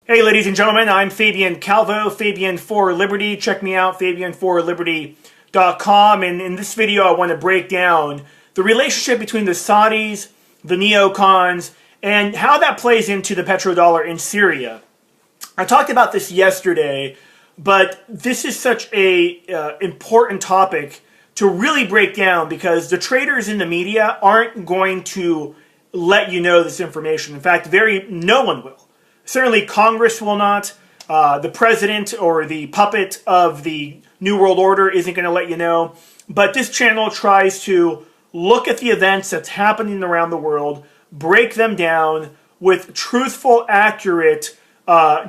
Hey ladies and gentlemen, I'm Fabian Calvo, Fabian for Liberty. Check me out, fabianforliberty.com. And in this video, I want to break down the relationship between the Saudis, the neocons, and how that plays into the petrodollar in Syria. I talked about this yesterday, but this is such a important topic to really break down because the traders in the media aren't going to let you know this information. In fact, no one will. Certainly Congress will not. The president or the puppet of the New World Order isn't going to let you know. But this channel tries to look at the events that's happening around the world, break them down with truthful, accurate,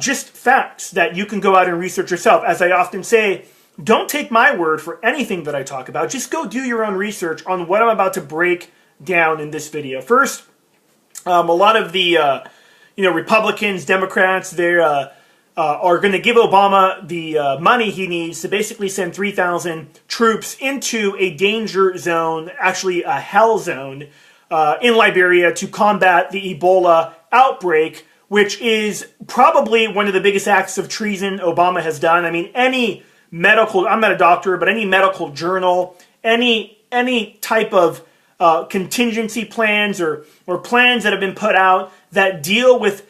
just facts that you can go out and research yourself. As I often say, don't take my word for anything that I talk about. Just go do your own research on what I'm about to break down in this video. First, a lot of the Republicans, Democrats, they are going to give Obama the money he needs to basically send 3,000 troops into a danger zone, actually a hell zone, in Liberia to combat the Ebola outbreak, which is probably one of the biggest acts of treason Obama has done. I mean, any medical, I'm not a doctor, but any medical journal, any type of contingency plans or plans that have been put out that deal with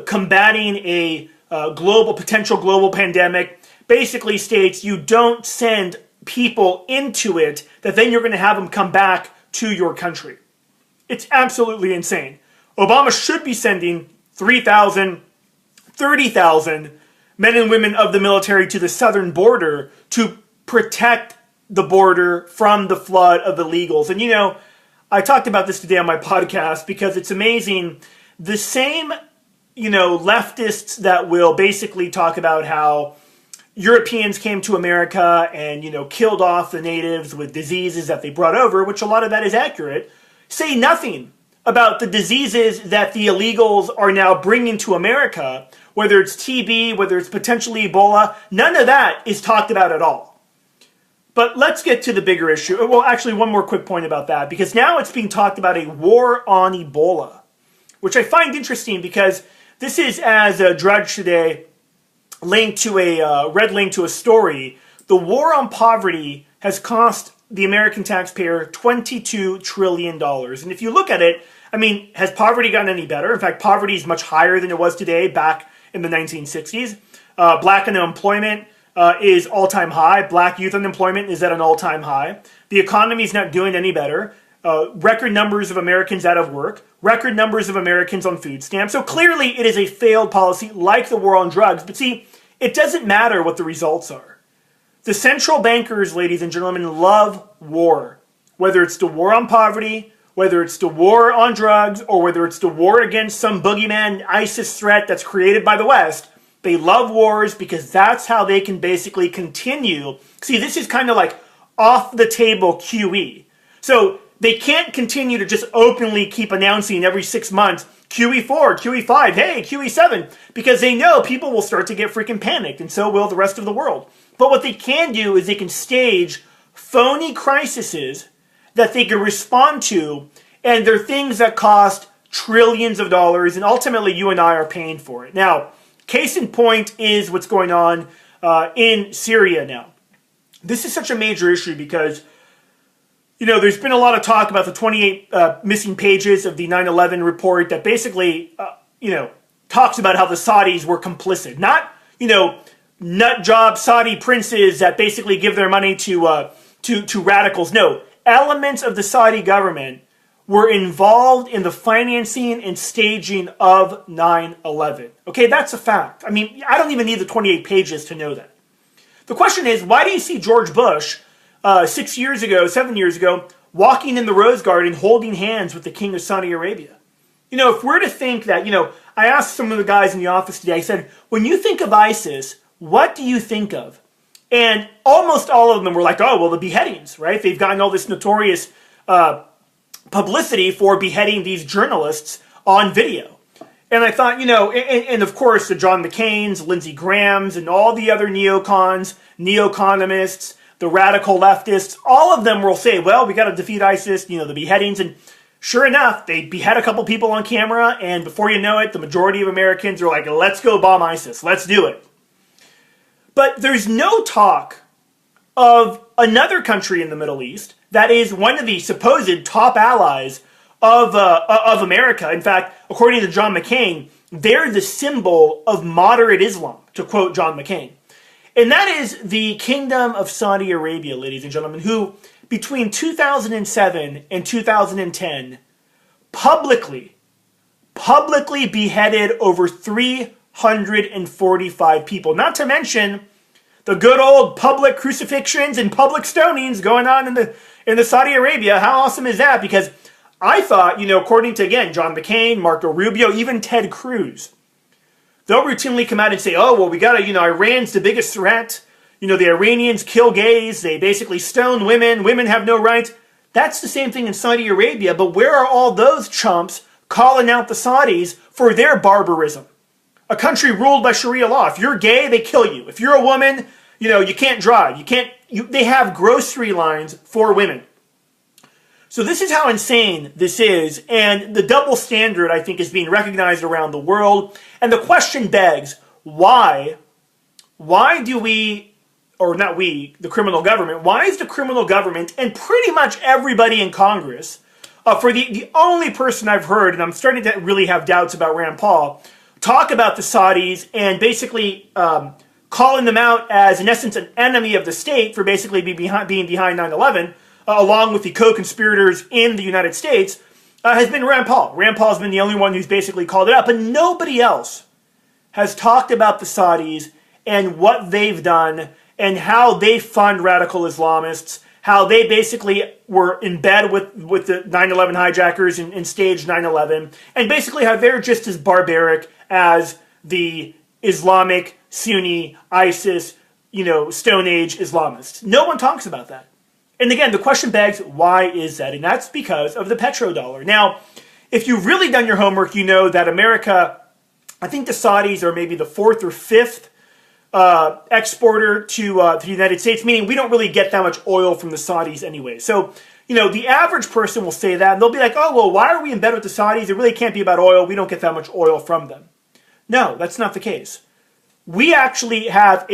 combating a potential global pandemic basically states you don't send people into it that then you're going to have them come back to your country. It's absolutely insane. Obama should be sending 3,000, 30,000 men and women of the military to the southern border to protect the border from the flood of illegals. And I talked about this today on my podcast because it's amazing. The same, leftists that will basically talk about how Europeans came to America and, killed off the natives with diseases that they brought over, which a lot of that is accurate, say nothing about the diseases that the illegals are now bringing to America, whether it's TB, whether it's potentially Ebola. None of that is talked about at all. But let's get to the bigger issue. Well, actually, one more quick point about that, because now it's being talked about a war on Ebola, which I find interesting because this is, as Drudge today linked to a red link to a story, the war on poverty has cost the American taxpayer $22 trillion. And if you look at it, I mean, has poverty gotten any better? In fact, poverty is much higher than it was today back in the 1960s. Black unemployment is all-time high. Black youth unemployment is at an all-time high. The economy is not doing any better. Record numbers of Americans out of work. Record numbers of Americans on food stamps. So clearly it is a failed policy like the war on drugs. But see, it doesn't matter what the results are. The central bankers, ladies and gentlemen, love war. Whether it's the war on poverty, whether it's the war on drugs, or whether it's the war against some boogeyman ISIS threat that's created by the West, they love wars because that's how they can basically continue. See, this is kind of like off-the-table QE. So they can't continue to just openly keep announcing every 6 months, QE4, QE5, hey, QE7, because they know people will start to get freaking panicked, and so will the rest of the world. But what they can do is they can stage phony crises that they can respond to, and they're things that cost trillions of dollars, and ultimately you and I are paying for it. Now, case in point is what's going on in Syria now. This is such a major issue because, there's been a lot of talk about the 28 missing pages of the 9/11 report that basically, talks about how the Saudis were complicit. Not, nut job Saudi princes that basically give their money to radicals. No, elements of the Saudi government were involved in the financing and staging of 9/11. Okay, that's a fact. I mean, I don't even need the 28 pages to know that. The question is, why do you see George Bush 7 years ago, walking in the Rose Garden holding hands with the King of Saudi Arabia? If we're to think that, I asked some of the guys in the office today, I said, when you think of ISIS, what do you think of? And almost all of them were like, oh, well, the beheadings, right? They've gotten all this notorious publicity for beheading these journalists on video. And I thought, and of course the John McCains, Lindsey Grahams, and all the other neocons, neo-economists, the radical leftists, all of them will say, well, we got to defeat ISIS, the beheadings. And sure enough, they behead a couple people on camera, and before you know it, the majority of Americans are like, let's go bomb ISIS. Let's do it. But there's no talk of another country in the Middle East that is one of the supposed top allies of America. In fact, according to John McCain, they're the symbol of moderate Islam, to quote John McCain. And that is the Kingdom of Saudi Arabia, ladies and gentlemen, who between 2007 and 2010 publicly beheaded over 345 people. Not to mention the good old public crucifixions and public stonings going on in the Saudi Arabia. How awesome is that? Because I thought, according to, again, John McCain, Marco Rubio, even Ted Cruz, they'll routinely come out and say, oh, well, we got to, Iran's the biggest threat. The Iranians kill gays. They basically stone women. Women have no rights. That's the same thing in Saudi Arabia. But where are all those chumps calling out the Saudis for their barbarism? A country ruled by Sharia law. If you're gay, they kill you. If you're a woman, you can't drive. They have grocery lines for women. So this is how insane this is. And the double standard, I think, is being recognized around the world. And the question begs, why do we, or not we, the criminal government, why is the criminal government and pretty much everybody in Congress, for the only person I've heard, and I'm starting to really have doubts about Rand Paul, talk about the Saudis and basically calling them out as, in essence, an enemy of the state for basically being behind 9/11, along with the co-conspirators in the United States, has been Rand Paul. Rand Paul has been the only one who's basically called it out, but nobody else has talked about the Saudis and what they've done and how they fund radical Islamists, how they basically were in bed with the 9/11 hijackers and staged 9/11, and basically how they're just as barbaric as the Islamic, Sunni, ISIS, Stone Age Islamists. No one talks about that. And again, the question begs, why is that? And that's because of the petrodollar. Now, if you've really done your homework, you know that America, I think the Saudis are maybe the fourth or fifth exporter to the United States, meaning we don't really get that much oil from the Saudis anyway. So, the average person will say that, and they'll be like, oh, well, why are we in bed with the Saudis? It really can't be about oil. We don't get that much oil from them. No, that's not the case. We actually have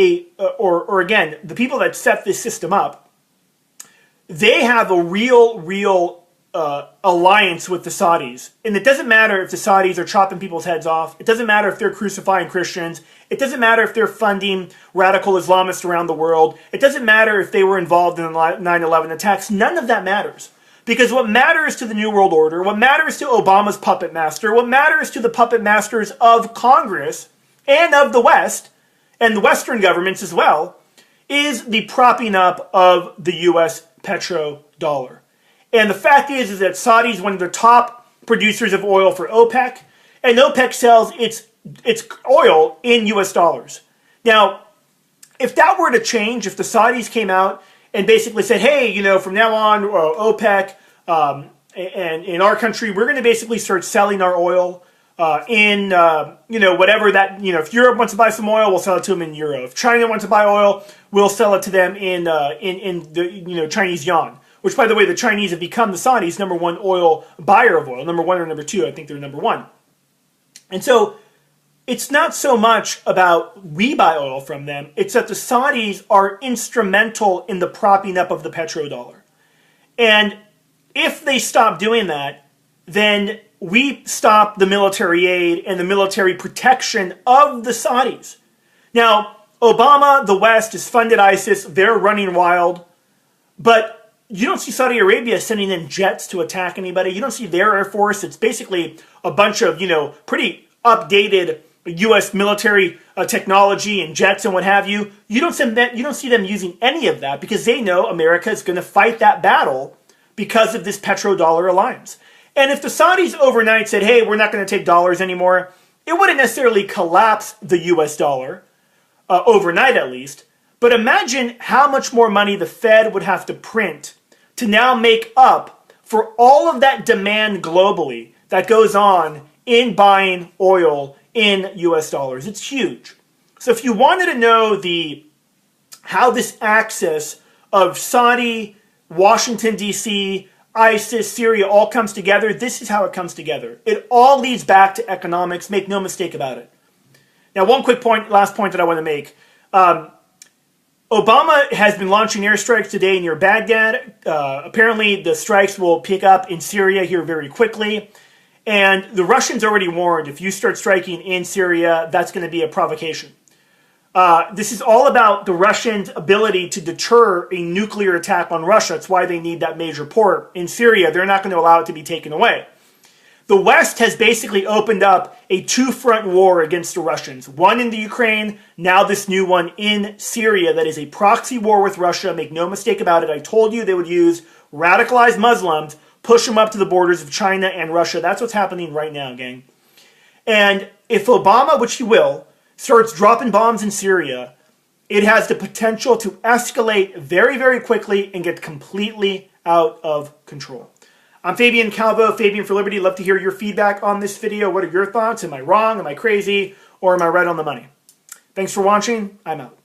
or again, the people that set this system up, they have a real alliance with the Saudis. And it doesn't matter if the Saudis are chopping people's heads off. It doesn't matter if they're crucifying Christians. It doesn't matter if they're funding radical Islamists around the world. It doesn't matter if they were involved in the 9/11 attacks. None of that matters. Because what matters to the New World Order, what matters to Obama's puppet master, what matters to the puppet masters of Congress and of the West, and the Western governments as well, is the propping up of the U.S. petrodollar. And the fact is that Saudi is one of the top producers of oil for OPEC, and OPEC sells its oil in U.S. dollars. Now, if that were to change, if the Saudis came out and basically said, hey, from now on, OPEC and in our country, we're going to basically start selling our oil in, whatever that, if Europe wants to buy some oil, we'll sell it to them in euro. If China wants to buy oil, we'll sell it to them in the, Chinese yuan. Which, by the way, the Chinese have become the Saudis' number one oil buyer of oil. Number one or number two, I think they're number one. And so it's not so much about we buy oil from them. It's that the Saudis are instrumental in the propping up of the petrodollar. And if they stop doing that, then we stop the military aid and the military protection of the Saudis. Now, Obama, the West, has funded ISIS. They're running wild. But you don't see Saudi Arabia sending in jets to attack anybody. You don't see their Air Force. It's basically a bunch of, pretty updated U.S. military technology and jets and what have you. You don't see them using any of that because they know America is going to fight that battle because of this petrodollar alliance. And if the Saudis overnight said, hey, we're not going to take dollars anymore, it wouldn't necessarily collapse the U.S. dollar, overnight at least. But imagine how much more money the Fed would have to print to now make up for all of that demand globally that goes on in buying oil in US dollars. It's huge. So if you wanted to know how this axis of Saudi, Washington, D.C., ISIS, Syria all comes together, this is how it comes together. It all leads back to economics. Make no mistake about it. Now, one quick point, last point that I want to make. Obama has been launching airstrikes today near Baghdad. Apparently, the strikes will pick up in Syria here very quickly. And the Russians already warned, if you start striking in Syria, that's going to be a provocation. This is all about the Russians' ability to deter a nuclear attack on Russia. That's why they need that major port in Syria. They're not going to allow it to be taken away. The West has basically opened up a two-front war against the Russians. One in the Ukraine, now this new one in Syria that is a proxy war with Russia. Make no mistake about it. I told you they would use radicalized Muslims, push them up to the borders of China and Russia. That's what's happening right now, gang. And if Obama, which he will, starts dropping bombs in Syria, it has the potential to escalate very, very quickly and get completely out of control. I'm Fabian Calvo, Fabian for Liberty. Love to hear your feedback on this video. What are your thoughts? Am I wrong? Am I crazy? Or am I right on the money? Thanks for watching. I'm out.